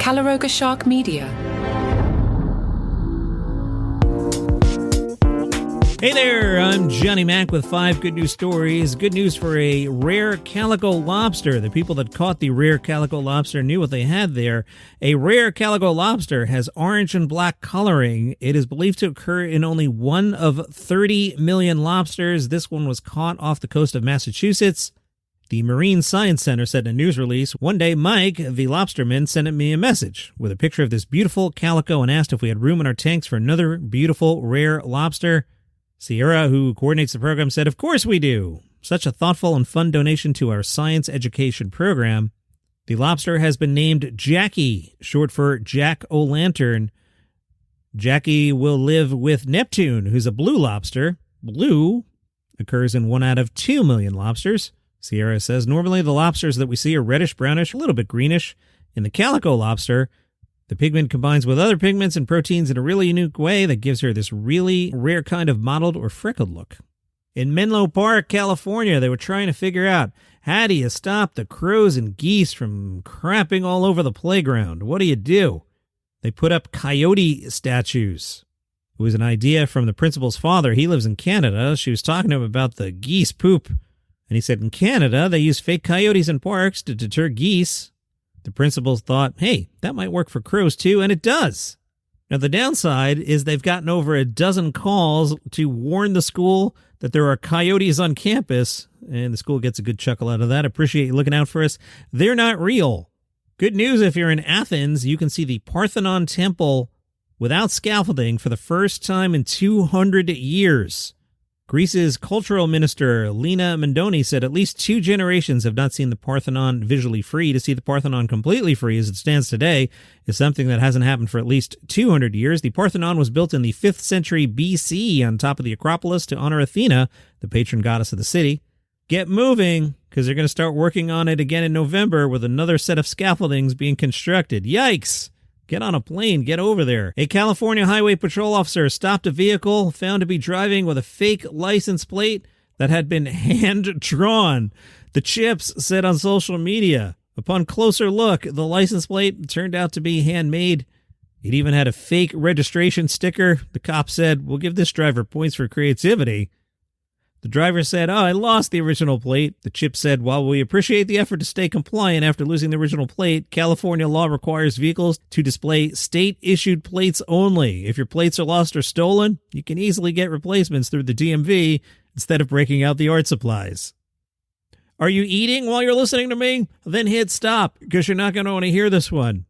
Caloroga Shark Media. Hey there, I'm Johnny Mac with 5 good news stories. Good news for a rare calico lobster. The people that caught the rare calico lobster knew what they had there. A rare calico lobster has orange and black coloring. It is believed to occur in only 1 of 30 million lobsters. This one was caught off the coast of Massachusetts. The Marine Science Center said in a news release, "One day Mike, the lobsterman, sent me a message with a picture of this beautiful calico and asked if we had room in our tanks for another beautiful rare lobster." Sierra, who coordinates the program, said, "Of course we do." Such a thoughtful and fun donation to our science education program. The lobster has been named Jackie, short for Jack-o'-lantern. Jackie will live with Neptune, who's a blue lobster. Blue occurs in 1 out of 2 million lobsters. Sierra says normally the lobsters that we see are reddish-brownish, a little bit greenish. In the calico lobster, the pigment combines with other pigments and proteins in a really unique way that gives her this really rare kind of mottled or freckled look. In Menlo Park, California, they were trying to figure out, how do you stop the crows and geese from crapping all over the playground? What do? They put up coyote statues. It was an idea from the principal's father. He lives in Canada. She was talking to him about the geese poop. And he said, in Canada, they use fake coyotes in parks to deter geese. The principals thought, hey, that might work for crows too, and it does. Now, the downside is they've gotten over a dozen calls to warn the school that there are coyotes on campus, and the school gets a good chuckle out of that. Appreciate you looking out for us. They're not real. Good news, if you're in Athens, you can see the Parthenon temple without scaffolding for the first time in 200 years. Greece's cultural minister, Lina Mendoni, said at least 2 generations have not seen the Parthenon visually free. To see the Parthenon completely free as it stands today is something that hasn't happened for at least 200 years. The Parthenon was built in the 5th century BC on top of the Acropolis to honor Athena, the patron goddess of the city. Get moving, because they're going to start working on it again in November with another set of scaffoldings being constructed. Yikes! Get on a plane, get over there. A California Highway Patrol officer stopped a vehicle found to be driving with a fake license plate that had been hand-drawn. The Chips said on social media. Upon closer look, the license plate turned out to be handmade. It even had a fake registration sticker. The cop said, "We'll give this driver points for creativity." The driver said, "Oh, I lost the original plate." The Chip said, "While we appreciate the effort to stay compliant after losing the original plate, California law requires vehicles to display state-issued plates only. If your plates are lost or stolen, you can easily get replacements through the DMV instead of breaking out the art supplies." Are you eating while you're listening to me? Then hit stop, because you're not going to want to hear this one.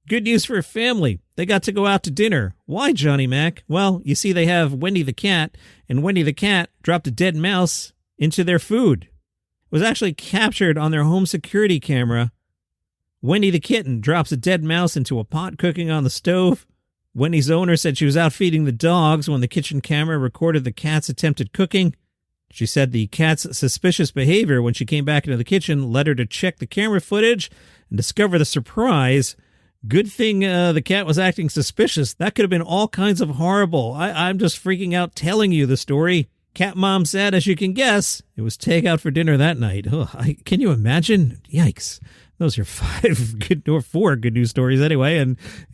Good news for a family. They got to go out to dinner. Why, Johnny Mac? Well, you see, they have Wendy the cat, and Wendy the cat dropped a dead mouse into their food. It was actually captured on their home security camera. Wendy the kitten drops a dead mouse into a pot cooking on the stove. Wendy's owner said she was out feeding the dogs when the kitchen camera recorded the cat's attempted cooking. She said the cat's suspicious behavior when she came back into the kitchen led her to check the camera footage and discover the surprise. Good thing the cat was acting suspicious. That could have been all kinds of horrible. I'm just freaking out telling you the story. Cat mom said, as you can guess, it was takeout for dinner that night. Can you imagine? Yikes. Those are 4 good news stories anyway,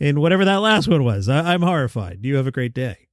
and whatever that last one was. I'm horrified. You have a great day.